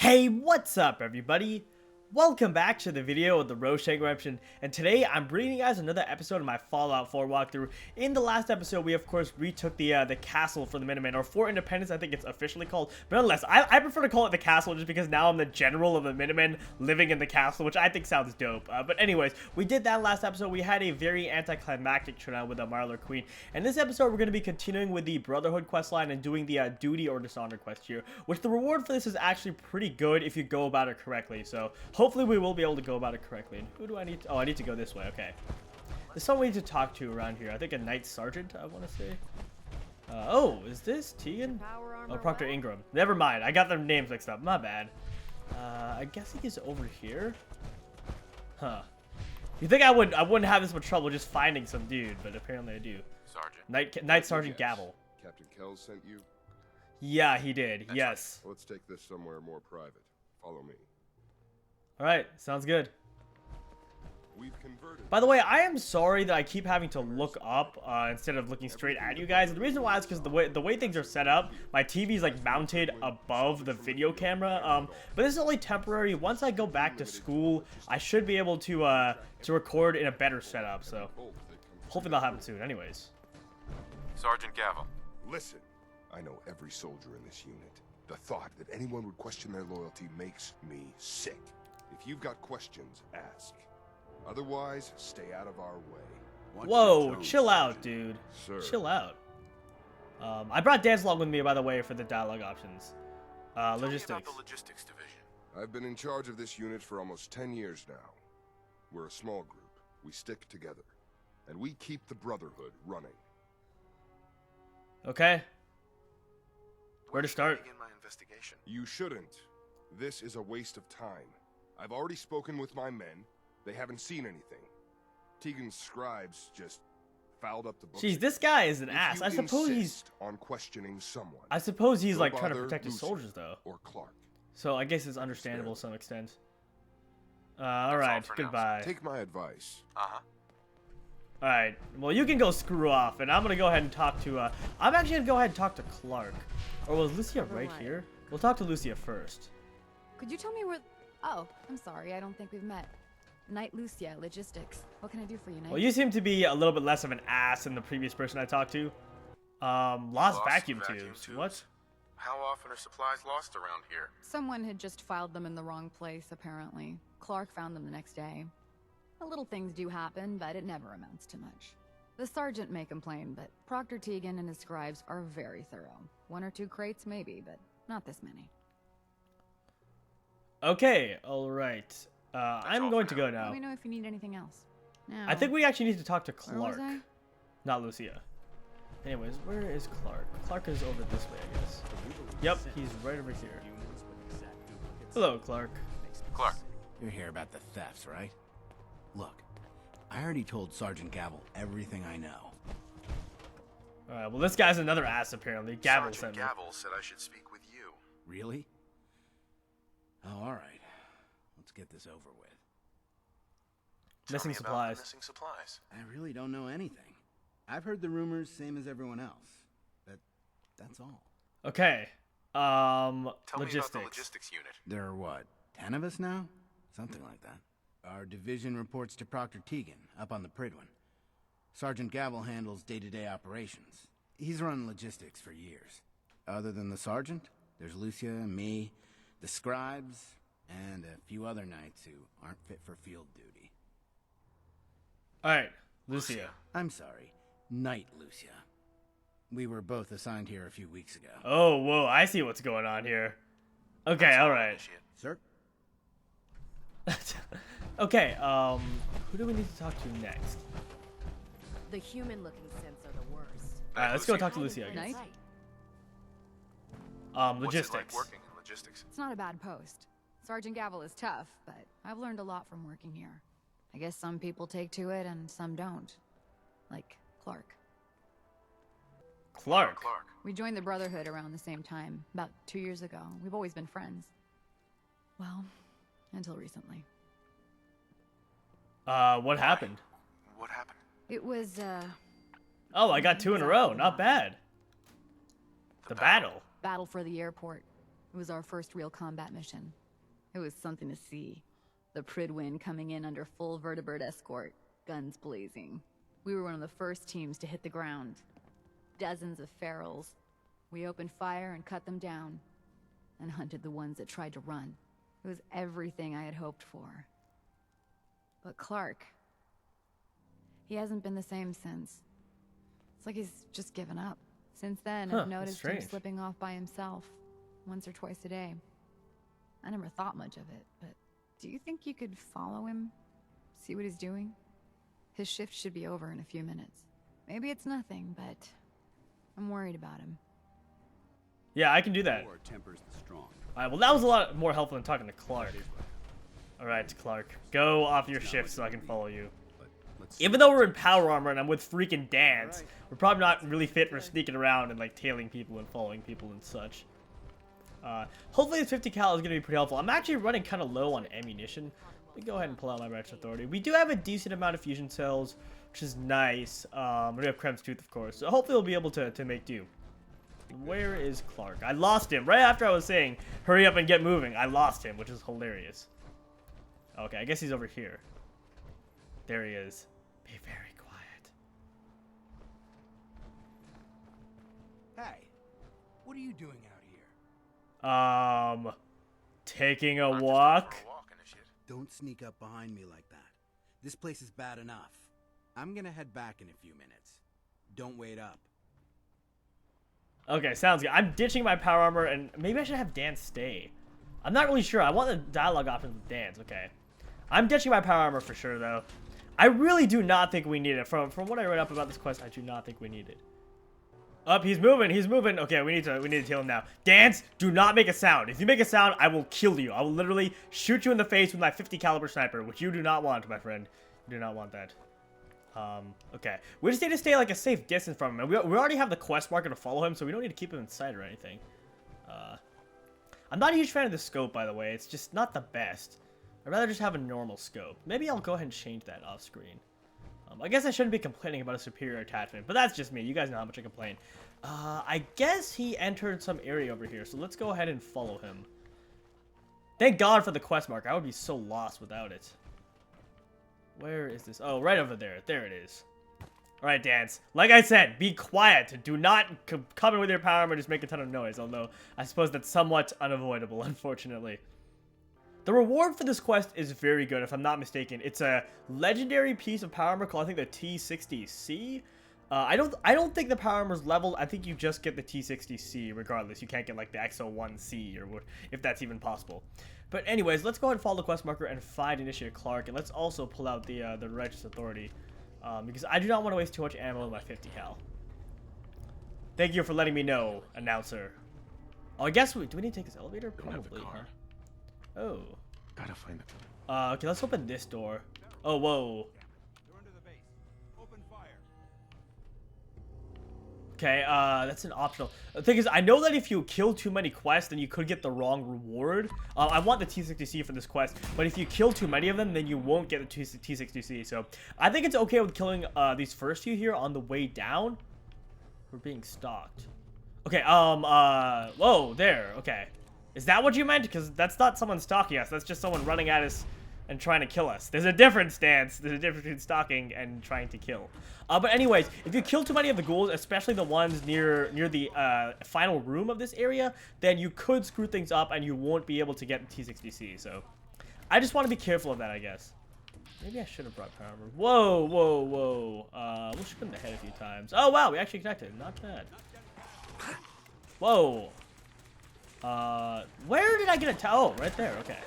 Hey, what's up everybody? Welcome back to the video of the Roshank Redemption, and today I'm bringing you guys another episode of my Fallout 4 walkthrough. In the last episode, we of course retook the castle for the Minutemen, or Fort Independence, I think it's officially called. But nonetheless, I prefer to call it the castle just because now I'm the general of the Minutemen living in the castle, which I think sounds dope. But anyways, we did that last episode. We had a very anticlimactic showdown with the Marlar Queen, and this episode we're going to be continuing with the Brotherhood questline and doing the duty or dishonor quest here, which the reward for this is actually pretty good if you go about it correctly. So hopefully we will be able to go about it correctly. And who do I need to... Oh, I need to go this way. Okay. There's someone we need to talk to around here. I think a Knight Sergeant, I want to say. Oh, is this Tegan? Oh, Proctor Ingram. Never mind. I got their names mixed up. My bad. I guess he's over here. Huh. You think I wouldn't have this much trouble just finding some dude, but apparently I do. Sergeant. Knight Sergeant Gavel. Captain Kells sent you? Yeah, he did. That's yes. Well, let's take this somewhere more private. Follow me. Alright, sounds good. We've converted. By the way, I am sorry that I keep having to look up instead of looking straight at you guys. The reason why is because the way things are set up, my TV is like mounted above the video camera. But this is only temporary. Once I go back to school, I should be able to record in a better setup. So hopefully that'll happen soon. Anyways, Sergeant Gavel. Listen, I know every soldier in this unit. The thought that anyone would question their loyalty makes me sick. If you've got questions, ask. Otherwise, stay out of our way. whoa, chill out, dude. Sir. Chill out. I brought Dance along with me, by the way, for the dialogue options. Tell me Logistics. about the logistics division. I've been in charge of this unit for almost 10 years now. We're a small group. We stick together. And we keep the Brotherhood running. Okay. Where to Should I start? begin my investigation? You shouldn't. This is a waste of time. I've already spoken with my men. They haven't seen anything. Tegan's scribes just fouled up the books. Jeez, this guy is an If ass. you I suppose he's... insist on questioning someone. I suppose he's Go like trying to bother protect his Lucy soldiers, though. Or Clark. So I guess it's understandable to some extent. all Alright, for now. goodbye. Take my advice. Uh-huh. Alright, well you can go screw off, and I'm gonna go ahead and talk to, I'm actually gonna go ahead and talk to Clark. Or was Lucia right here? We'll talk to Lucia first. Could you tell me where... Oh, I'm sorry, I don't think we've met. Knight Lucia, Logistics. What can I do for you, Knight? Well, you seem to be a little bit less of an ass than the previous person I talked to. Lost vacuum tubes. What? How often are supplies lost around here? Someone had just filed them in the wrong place, apparently. Clark found them the next day. The little things do happen, but it never amounts to much. The sergeant may complain, but Proctor Tegan and his scribes are very thorough. 1 or 2 crates, maybe, but not this many. Okay, alright. I'm going to go now. Let me know if you need anything else. Now, I think we actually need to talk to where was Clark. I? Not Lucia. Anyways, where is Clark? Clark is over this way, I guess. Yep, he's right over here. Hello, Clark. Clark. You're here about the thefts, right? Look, I already told Sergeant Gavel everything I know. Alright, well this guy's another ass apparently. Gavel sent Sergeant me. Gavel said I should speak with you. Really? Oh, all right. Let's get this over with. Tell Missing me about supplies. the missing supplies. I really don't know anything. I've heard the rumors, same as everyone else. That's all. Okay. Tell me about the Logistics. logistics unit. There are what, 10 of us now? Something like that. Our division reports to Proctor Tegan, up on the Pridwin. Sergeant Gavel handles day-to-day operations. He's run logistics for years. Other than the sergeant, there's Lucia, me, the scribes, and a few other knights who aren't fit for field duty. Alright, Lucia. I'm sorry, Knight Lucia. We were both assigned here a few weeks ago. Oh, whoa, I see what's going on here. Okay, That's all, alright. initiate. Sir? Okay, who do we need to talk to next? The human-looking synths are the worst. Alright, let's go talk to Lucia, I guess. Knight? What's Logistics. it like working in logistics? It's not a bad post. Sergeant Gavel is tough, but I've learned a lot from working here. I guess some people take to it and some don't. Like Clark. Clark. Clark. We joined the Brotherhood around the same time, about 2 years ago. We've always been friends. Well, until recently. What happened? What happened? It was, Oh, I got 2 in a row. Not bad. The battle. battle for the airport. It was our first real combat mission. It was something to see. The Pridwin coming in under full vertebrate escort, guns blazing. We were one of the first teams to hit the ground. Dozens of ferals. We opened fire and cut them down, and hunted the ones that tried to run. It was everything I had hoped for. But Clark, he hasn't been the same since. It's like he's just given up. Since then, I've noticed him slipping off by himself, once or twice a day. I never thought much of it, but do you think you could follow him? See what he's doing? His shift should be over in a few minutes. Maybe it's nothing, but I'm worried about him. Yeah, I can do that. Alright, well that was a lot more helpful than talking to Clark. Alright, Clark. Go off your shift so I can follow you. Even though we're in power armor and I'm with freaking Dance, we're probably not really fit for sneaking around and like tailing people and following people and such. Hopefully this 50 cal is going to be pretty helpful. I'm actually running kind of low on ammunition. Let me go ahead and pull out my Righteous Authority. We do have a decent amount of fusion cells, which is nice. We have Krem's Tooth, of course. So hopefully we'll be able to make do. Where is Clark? I lost him right after I was saying, hurry up and get moving. I lost him, which is hilarious. Okay, I guess he's over here. There he is. Be very quiet. Hey, what are you doing out here? Taking a walk. Don't sneak up behind me like that. This place is bad enough. I'm gonna head back in a few minutes. Don't wait up. Okay, sounds good. I'm ditching my power armor, and maybe I should have Dance stay. I'm not really sure. I want the dialogue options with Dance. Okay. I'm ditching my power armor for sure, though. I really do not think we need it. From what I read up about this quest, I do not think we need it. Up, he's moving. He's moving. Okay, we need to tail him now. Dance, do not make a sound. If you make a sound, I will kill you. I will literally shoot you in the face with my 50 caliber sniper, which you do not want, my friend. You do not want that. Okay. We just need to stay like a safe distance from him. And we already have the quest marker to follow him, so we don't need to keep him in sight or anything. I'm not a huge fan of the scope, by the way. It's just not the best. I'd rather just have a normal scope. Maybe I'll go ahead and change that off screen. I guess I shouldn't be complaining about a superior attachment, but that's just me. You guys know how much I complain. I guess he entered some area over here, so let's go ahead and follow him. Thank God for the quest marker. I would be so lost without it. Where is this? Oh, right over there. There it is. Alright, Dance. Like I said, be quiet. Do not come in with your power armor, just make a ton of noise, although I suppose that's somewhat unavoidable, unfortunately. The reward for this quest is very good, if I'm not mistaken. It's a legendary piece of power armor called, I think, the T60C. I don't think the power armor is leveled. I think you just get the T60C regardless. You can't get like the XO1C or what, if that's even possible. But anyways, let's go ahead and follow the quest marker and find Initiate Clark, and let's also pull out the Righteous Authority because I do not want to waste too much ammo in my 50 cal. Thank you for letting me know, announcer. Oh, I guess do we need to take this elevator? Probably, huh? Oh. Gotta find it. Okay, let's open this door. Oh, whoa. Okay, that's an optional. The thing is, I know that if you kill too many quests, then you could get the wrong reward. I want the T60C for this quest, but if you kill too many of them, then you won't get the T60C. So, I think it's okay with killing these first few here on the way down. We're being stalked. Okay, whoa, there, okay. Is that what you meant? Because that's not someone stalking us. That's just someone running at us and trying to kill us. There's a difference, Dance. There's a difference between stalking and trying to kill. But anyways, if you kill too many of the ghouls, especially the ones near the final room of this area, then you could screw things up and you won't be able to get the T60C. So I just want to be careful of that, I guess. Maybe I should have brought power armor. Whoa, whoa, whoa. We'll shoot him in the head a few times. Oh, wow, we actually connected. Not bad. Whoa. Where did I get a oh, right there, okay.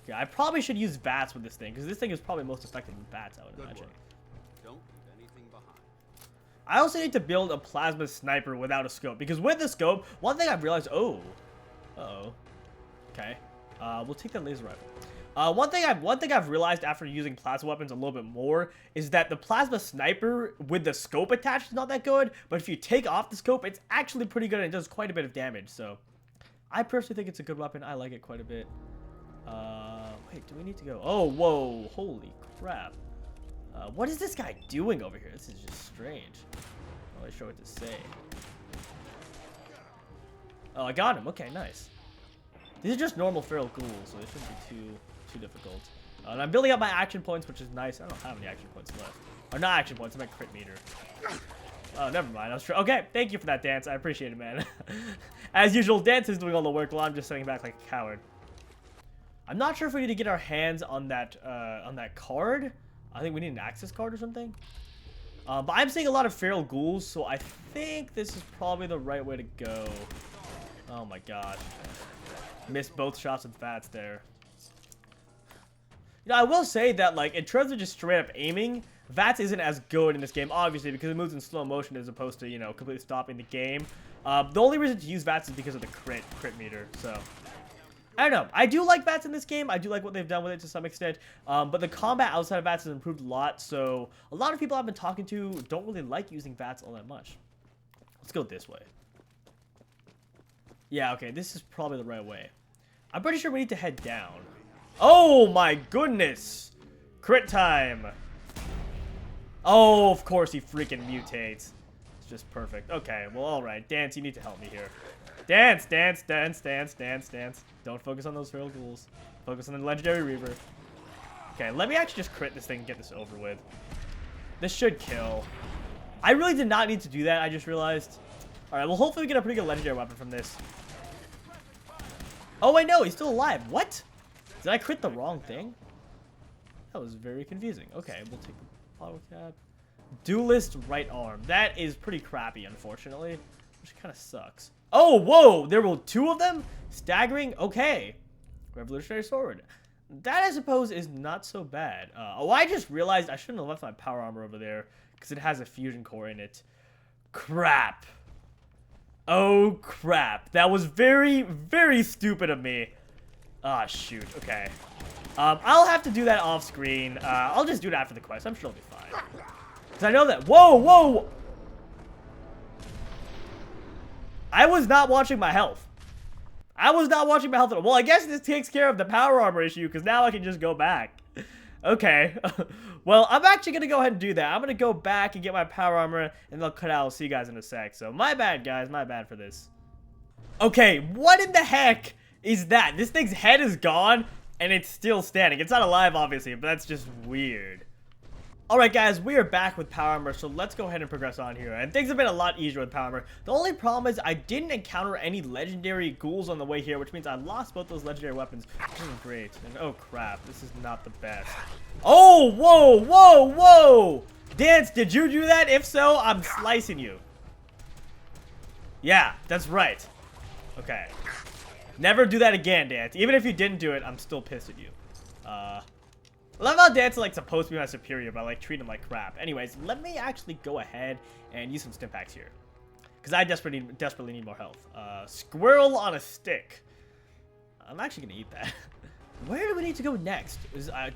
Yeah, I probably should use bats with this thing, because this thing is probably most effective with bats, I would imagine. Don't leave anything behind. I also need to build a plasma sniper without a scope, because with the scope, one thing I've realized, okay. We'll take the laser rifle. One thing I've realized after using plasma weapons a little bit more is that the plasma sniper with the scope attached is not that good, but if you take off the scope, it's actually pretty good and it does quite a bit of damage, so I personally think it's a good weapon. I like it quite a bit. Wait, do we need to go? Oh, whoa, holy crap. What is this guy doing over here? This is just strange. I'm not really sure what to say. Oh, I got him. Okay, nice. These are just normal feral ghouls, so they shouldn't be too difficult. And I'm building up my action points, which is nice. I don't have any action points left. Or not action points, I meant crit meter. Oh, never mind. I was okay, thank you for that, Dance. I appreciate it, man. As usual, Dance is doing all the work while I'm just sitting back like a coward. I'm not sure if we need to get our hands on that card. I think we need an access card or something. But I'm seeing a lot of feral ghouls, so I think this is probably the right way to go. Oh my god. Missed both shots with VATS there. You know, I will say that, like, in terms of just straight up aiming, VATS isn't as good in this game, obviously, because it moves in slow motion as opposed to, you know, completely stopping the game. The only reason to use VATS is because of the crit meter, so... I don't know. I do like VATS in this game. I do like what they've done with it to some extent. But the combat outside of VATS has improved a lot, so a lot of people I've been talking to don't really like using VATS all that much. Let's go this way. Yeah, okay, this is probably the right way. I'm pretty sure we need to head down. Oh my goodness! Crit time! Oh, of course he freaking mutates. It's just perfect. Okay, well, alright. Dance, you need to help me here. Dance, dance, dance, dance, dance, dance. Don't focus on those feral ghouls. Focus on the legendary Reaver. Okay, let me actually just crit this thing and get this over with. This should kill. I really did not need to do that, I just realized. Alright, well, hopefully we get a pretty good legendary weapon from this. Oh, wait, no, he's still alive. What? Did I crit the wrong thing? That was very confusing. Okay, we'll take the bottle cap. Duelist right arm. That is pretty crappy, unfortunately. Which kind of sucks. Oh, whoa! There were two of them? Staggering? Okay. Revolutionary sword. That, I suppose, is not so bad. Oh, I just realized I shouldn't have left my power armor over there because it has a fusion core in it. Crap. Oh, crap. That was very, very stupid of me. Ah, shoot. Okay. I'll have to do that off screen. I'll just do it after the quest. I'm sure it'll be fine. Because I know that... Whoa, whoa! I was not watching my health. I was not watching my health at all. Well, I guess this takes care of the power armor issue, because now I can just go back. Okay. Well, I'm actually going to go ahead and do that. I'm going to go back and get my power armor, and then I'll cut out. I'll see you guys in a sec. So, my bad, guys. My bad for this. Okay, what in the heck is that? This thing's head is gone, and it's still standing. It's not alive, obviously, but that's just weird. Alright guys, we are back with power armor, so let's go ahead and progress on here. And things have been a lot easier with power armor. The only problem is I didn't encounter any legendary ghouls on the way here, which means I lost both those legendary weapons, which isn't great. And oh crap, this is not the best. Oh, whoa, whoa, whoa! Dance, did you do that? If so, I'm slicing you. Yeah, that's right. Okay. Never do that again, Dance. Even if you didn't do it, I'm still pissed at you. I love how Dance is like supposed to be my superior, but I like treat him like crap. Anyways, let me actually go ahead and use some stim packs here, because I desperately need more health. Squirrel on a stick. I'm actually gonna eat that. Where do we need to go next?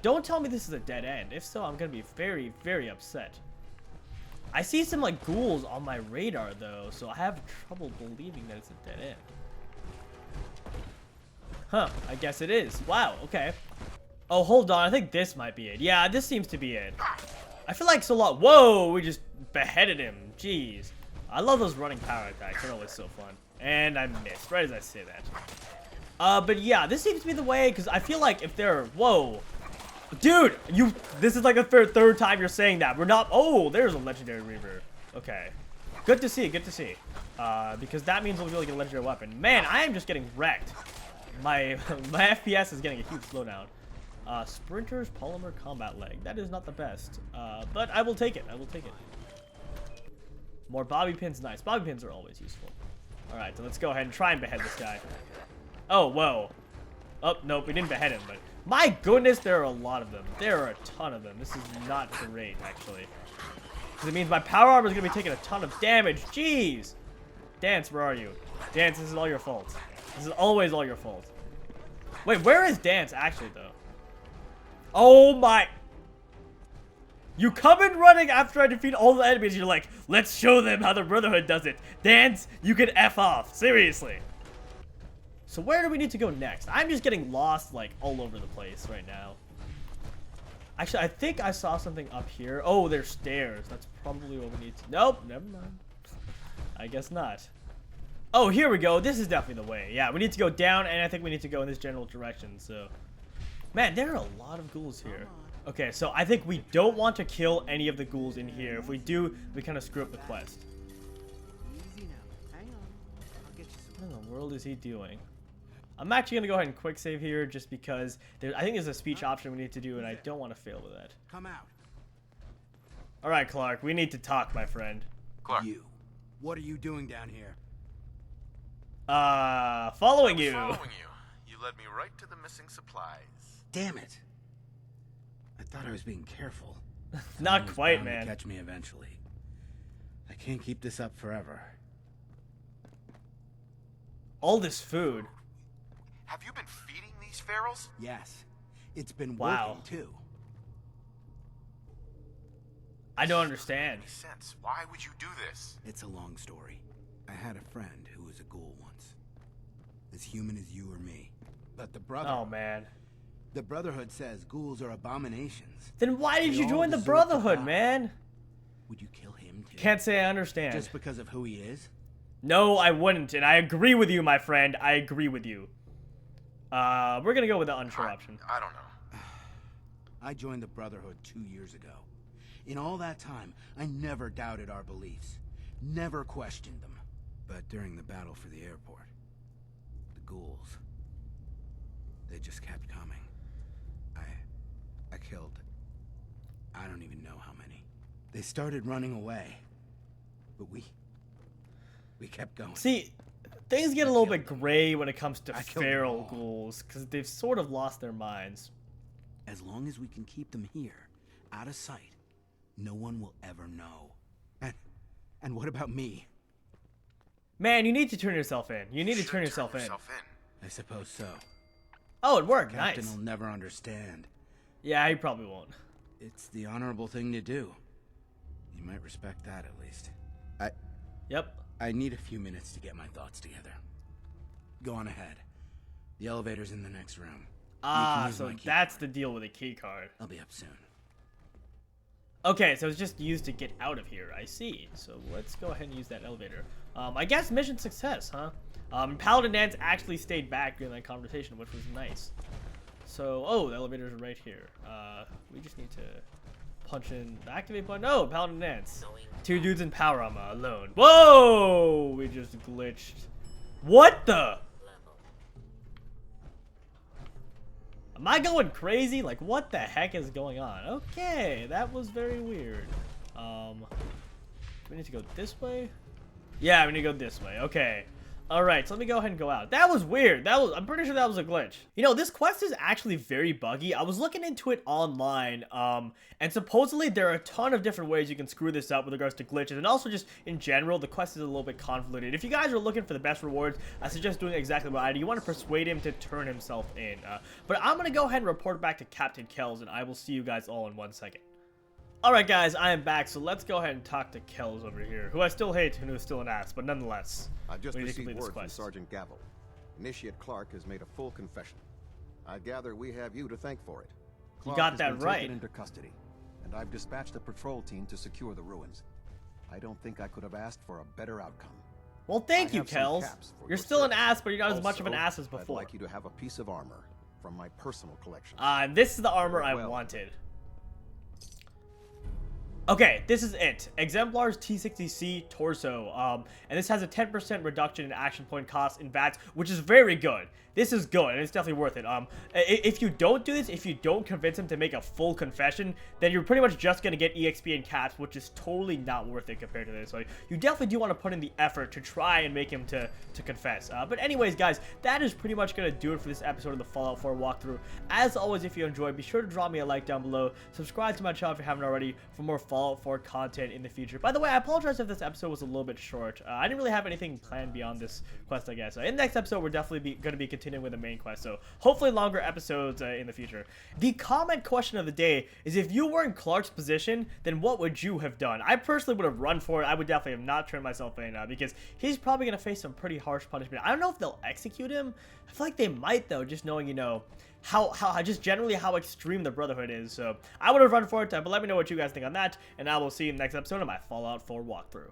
Don't tell me this is a dead end. If so, I'm gonna be very, very upset. I see some like ghouls on my radar though, so I have trouble believing that it's a dead end. Huh? I guess it is. Wow. Okay. Oh, hold on. I think this might be it. Yeah, this seems to be it. I feel like so long. Whoa, we just beheaded him. Jeez. I love those running power attacks. They're always so fun. And I missed right as I say that. But yeah, this seems to be the way, because I feel like if they're... Whoa. Dude, this is like the third time you're saying that. We're not... Oh, there's a legendary Reaver. Okay. Good to see. Good to see. Because that means we'll be able to get a legendary weapon. Man, I am just getting wrecked. My FPS is getting a huge slowdown. Sprinter's polymer combat leg. That is not the best. But I will take it. I will take it. More bobby pins. Nice. Bobby pins are always useful. Alright, so let's go ahead and try and behead this guy. Oh, whoa. Oh, nope. We didn't behead him, but... My goodness, there are a lot of them. There are a ton of them. This is not great, actually. Because it means my power armor is going to be taking a ton of damage. Jeez. Dance, where are you? Dance, this is all your fault. This is always all your fault. Wait, where is Dance, actually, though? Oh my... You come in running after I defeat all the enemies. You're like, let's show them how the Brotherhood does it. Dance, you can F off. Seriously. So where do we need to go next? I'm just getting lost, like, all over the place right now. Actually, I think I saw something up here. Oh, there's stairs. That's probably what we need to... Nope, never mind. I guess not. Oh, here we go. This is definitely the way. Yeah, we need to go down, and I think we need to go in this general direction. So, man, there are a lot of ghouls here. Okay, so I think we don't want to kill any of the ghouls in here. If we do, we kind of screw up the quest. Easy now. Hang on. I'll get you some. What in the world is he doing? I'm actually going to go ahead and quick save here just because I think there's a speech option we need to do, and I don't want to fail with that. Come out. All right, Clark, we need to talk, my friend. Clark. You. What are you doing down here? Following you. Following you. You led me right to the missing supplies. Damn it. I thought I was being careful. Not Someone was quite, bound to man. catch me eventually. I can't keep this up forever. All this food. Have you been feeding these ferals? Yes. It's been Wow. working too. I don't understand. Makes sense. Why would you do this? It's a long story. I had a friend who was a ghoul once. As human as you or me. But the brother... Oh, man. The Brotherhood says ghouls are abominations. Then why did They you all join the deserve to Brotherhood, die. man? Would you kill him too? Can't say I understand. Just because of who he is? No, I wouldn't, and I agree with you, my friend. I agree with you. We're gonna go with the unsure option. I don't know. I joined the Brotherhood 2 years ago. In all that time, I never doubted our beliefs. Never questioned them. But during the battle for the airport, the ghouls, they just kept coming. I killed, I don't even know how many. They started running away. But we kept going. See, things get a little bit gray when it comes to I killed them feral all. ghouls, because they've sort of lost their minds. As long as we can keep them here, out of sight, no one will ever know. And what about me? Man, you need to turn yourself in. You need to Should turn yourself in. I suppose so. Oh, it worked. Captain Nice. will never understand. Yeah, he probably won't. It's the honorable thing to do. You might respect that at least. Yep. I need a few minutes to get my thoughts together. Go on ahead. The elevator's in the next room. Ah, use so my key that's card. the deal with a key card. I'll be up soon. Okay, so it's just used to get out of here. I see. So let's go ahead and use that elevator. I guess mission success, huh? Paladin Dance actually stayed back during that conversation, which was nice. So, oh, the elevator's right here. We just need to punch in the activate button. Oh, Paladin Dance. 2 dudes in power armor alone. Whoa! We just glitched. What the? Am I going crazy? Like, what the heck is going on? Okay, that was very weird. We need to go this way? Yeah, we need to go this way. Okay. Alright, so let me go ahead and go out. That was weird. I'm pretty sure that was a glitch. You know, this quest is actually very buggy. I was looking into it online, and supposedly there are a ton of different ways you can screw this up with regards to glitches, and also just in general, the quest is a little bit convoluted. If you guys are looking for the best rewards, I suggest doing exactly what I do. You want to persuade him to turn himself in. But I'm going to go ahead and report back to Captain Kells, and I will see you guys all in 1 second. Alright guys, I am back, so let's go ahead and talk to Kells over here, who I still hate and who's still an ass, but nonetheless. I've just we need to received complete this word from quest. Sergeant Gavel. Initiate Clark has made a full confession. I gather we have you to thank for it. You Clark got has that been right. taken into custody, and I've dispatched a patrol team to secure the ruins. I don't think I could have asked for a better outcome. Well, thank I you, have some Kells. caps for You're your still an service. ass, but you're not as much of an Also, ass as I'd before. like you to have a piece of armor from my personal collection. And this is the armor I Well. wanted. Okay, this is it. Exemplar's T60C torso. And this has a 10% reduction in action point cost in VATS, which is very good. This is good, and it's definitely worth it. If you don't do this, if you don't convince him to make a full confession, then you're pretty much just gonna get EXP and caps, which is totally not worth it compared to this. So you definitely do want to put in the effort to try and make him to confess. But anyways, guys, that is pretty much gonna do it for this episode of the Fallout 4 walkthrough. As always, if you enjoyed, be sure to drop me a like down below. Subscribe to my channel if you haven't already for more Fallout 4 content in the future. By the way, I apologize if this episode was a little bit short. I didn't really have anything planned beyond this quest, I guess. In the next episode, we're definitely going to be continuing with the main quest, so hopefully longer episodes in the future. The comment question of the day is, if you were in Clark's position, then what would you have done? I personally would have run for it. I would definitely have not turned myself in, because he's probably going to face some pretty harsh punishment. I don't know if they'll execute him. I feel like they might, though, just knowing, you know, how just generally how extreme the Brotherhood is. So I would have run for it, but let me know what you guys think on that, and I will see you in the next episode of my Fallout 4 walkthrough.